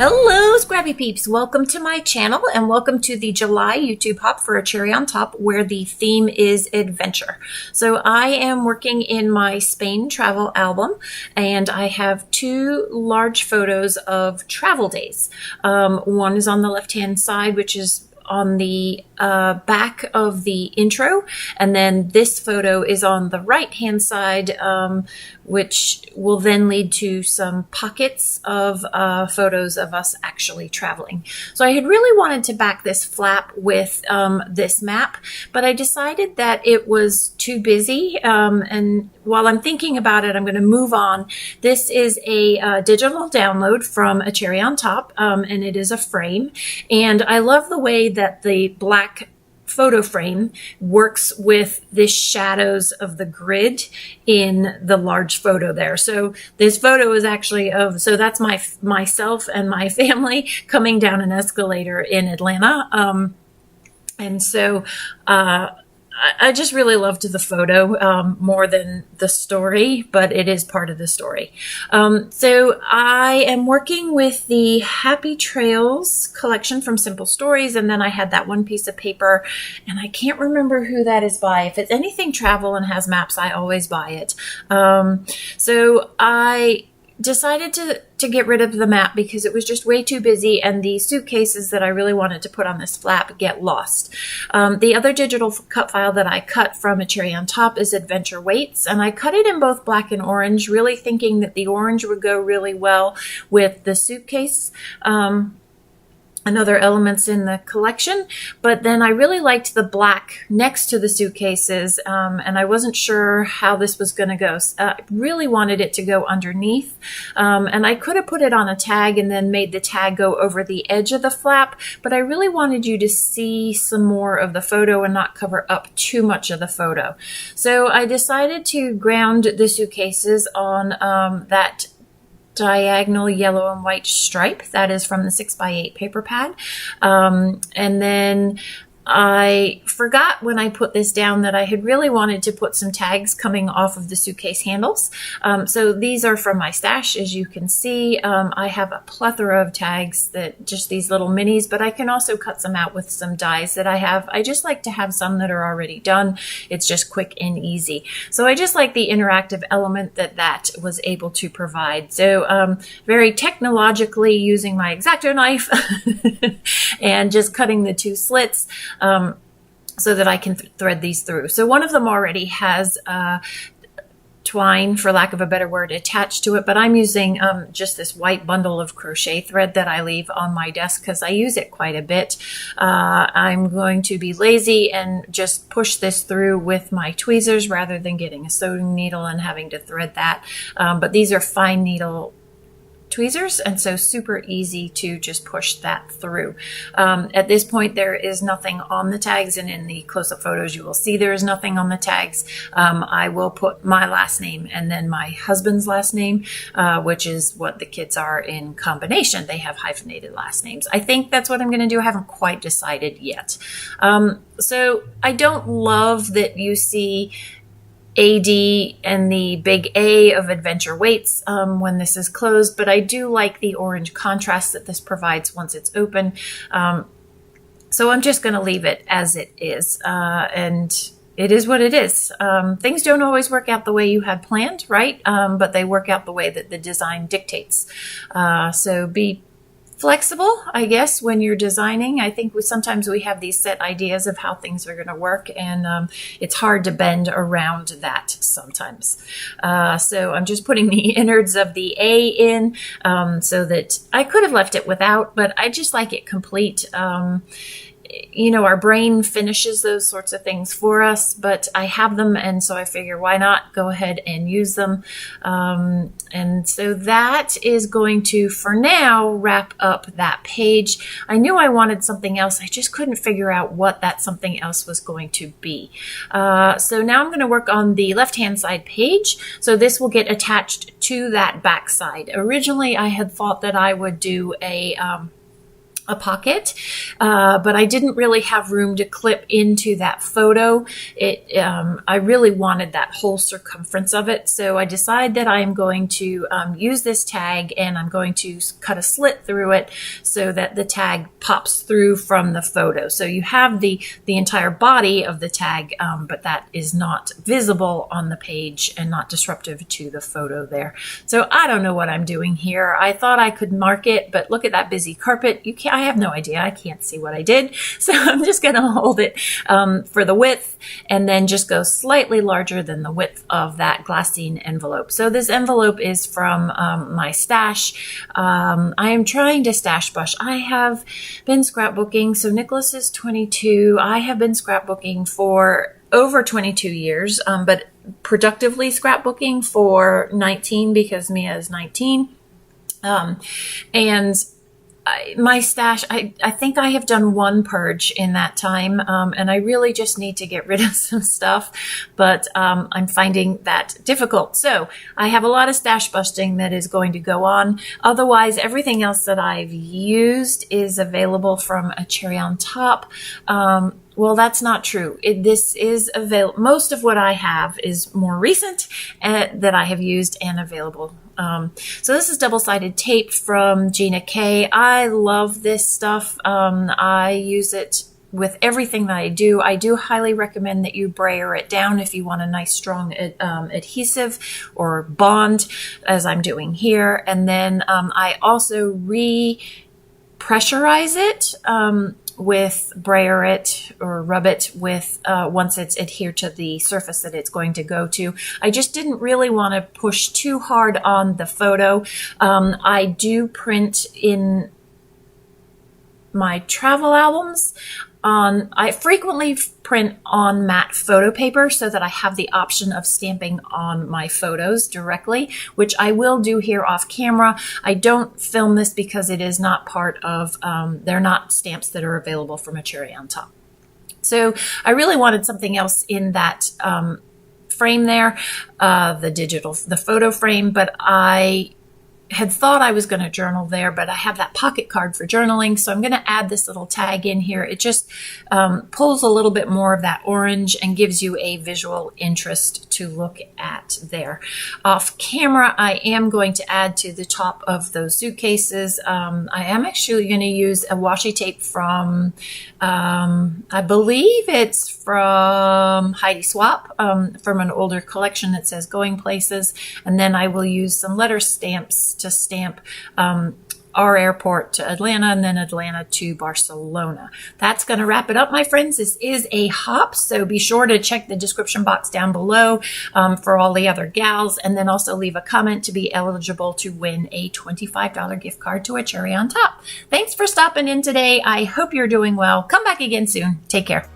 Hello, Scrappy Peeps. Welcome to my channel and welcome to the July YouTube Hop for a Cherry on Top, where the theme is adventure. So I am working in my Spain travel album, and I have two large photos of travel days. One is on the left-hand side, which is on the back of the intro, and then this photo is on the right hand side, which will then lead to some pockets of photos of us actually traveling. So I had really wanted to back this flap with this map, but I decided that it was too busy, and while I'm thinking about it, I'm going to move on. This is a digital download from A Cherry on Top, and it is a frame, and I love the way that the black photo frame works with the shadows of the grid in the large photo there. So this photo is actually of, so that's myself and my family coming down an escalator in Atlanta. And so, I just really loved the photo more than the story, but it is part of the story. So I am working with the Happy Trails collection from Simple Stories, and then I had that one piece of paper, and I can't remember who that is by. If it's anything travel and has maps, I always buy it. So I decided to get rid of the map because it was just way too busy, and the suitcases that I really wanted to put on this flap get lost. The other digital cut file that I cut from A Cherry on Top is Adventure Weights, and I cut it in both black and orange, really thinking that the orange would go really well with the suitcase and other elements in the collection, but then I really liked the black next to the suitcases, and I wasn't sure how this was going to go. I really wanted it to go underneath, and I could have put it on a tag and then made the tag go over the edge of the flap, but I really wanted you to see some more of the photo and not cover up too much of the photo. So I decided to ground the suitcases on that diagonal yellow and white stripe that is from the 6x8 paper pad, and then I forgot when I put this down that I had really wanted to put some tags coming off of the suitcase handles. So these are from my stash, as you can see. I have a plethora of tags, that just these little minis, but I can also cut some out with some dies that I have. I just like to have some that are already done. It's just quick and easy. So I just like the interactive element that was able to provide. So very technologically using my X-Acto knife and just cutting the two slits so that I can thread these through. So one of them already has twine, for lack of a better word, attached to it, but I'm using just this white bundle of crochet thread that I leave on my desk because I use it quite a bit. I'm going to be lazy and just push this through with my tweezers rather than getting a sewing needle and having to thread that. But these are fine needle tweezers, and so super easy to just push that through. At this point, there is nothing on the tags, and in the close-up photos you will see there is nothing on the tags. I will put my last name and then my husband's last name, which is what the kids are in combination. They have hyphenated last names. I think that's what I'm going to do. I haven't quite decided yet. So I don't love that you see AD and the big A of Adventure Weights when this is closed, but I do like the orange contrast that this provides once it's open. So I'm just going to leave it as it is, and it is what it is. Things don't always work out the way you had planned, right? But they work out the way that the design dictates. So be flexible, I guess, when you're designing. I think sometimes we have these set ideas of how things are going to work, and it's hard to bend around that sometimes. So I'm just putting the innards of the A in, so that I could have left it without, but I just like it complete. You know, our brain finishes those sorts of things for us, but I have them, and so I figure why not go ahead and use them. And so that is going to, for now, wrap up that page. I knew I wanted something else. I just couldn't figure out what that something else was going to be. So now I'm going to work on the left-hand side page. So this will get attached to that back side. Originally, I had thought that I would do a a pocket, but I didn't really have room to clip into that photo. I really wanted that whole circumference of it, so I decided that I am going to use this tag, and I'm going to cut a slit through it so that the tag pops through from the photo. So you have the entire body of the tag, but that is not visible on the page and not disruptive to the photo there. So I don't know what I'm doing here. I thought I could mark it, but look at that busy carpet. I have no idea. I can't see what I did. So I'm just going to hold it for the width and then just go slightly larger than the width of that glassine envelope. So this envelope is from my stash. I am trying to stash bush. I have been scrapbooking. So Nicholas is 22. I have been scrapbooking for over 22 years, but productively scrapbooking for 19 because Mia is 19. And my stash, I think I have done one purge in that time, and I really just need to get rid of some stuff, but I'm finding that difficult. So I have a lot of stash busting that is going to go on. Otherwise, everything else that I've used is available from a cherry on top. Well, that's not true. This is available. Most of what I have is more recent that I have used and available. So this is double-sided tape from Gina K. I love this stuff. I use it with everything that I do. I do highly recommend that you brayer it down if you want a nice strong adhesive or bond, as I'm doing here. And then I also re-pressurize it with brayer it or rub it with once it's adhered to the surface that it's going to go to. I just didn't really want to push too hard on the photo. I do print in my travel albums. I frequently print on matte photo paper so that I have the option of stamping on my photos directly, which I will do here off camera. I don't film this because it is not part of, they're not stamps that are available from a cherry on top. So I really wanted something else in that frame there, the photo frame, but I had thought I was going to journal there, but I have that pocket card for journaling. So I'm going to add this little tag in here. It just pulls a little bit more of that orange and gives you a visual interest to look at there. Off camera, I am going to add to the top of those suitcases. I am actually going to use a washi tape from, I believe it's from Heidi Swap, from an older collection that says Going Places. And then I will use some letter stamps to stamp our airport to Atlanta and then Atlanta to Barcelona. That's going to wrap it up, my friends. This is a hop, so be sure to check the description box down below for all the other gals, and then also leave a comment to be eligible to win a $25 gift card to a cherry on top. Thanks for stopping in today. I hope you're doing well. Come back again soon. Take care.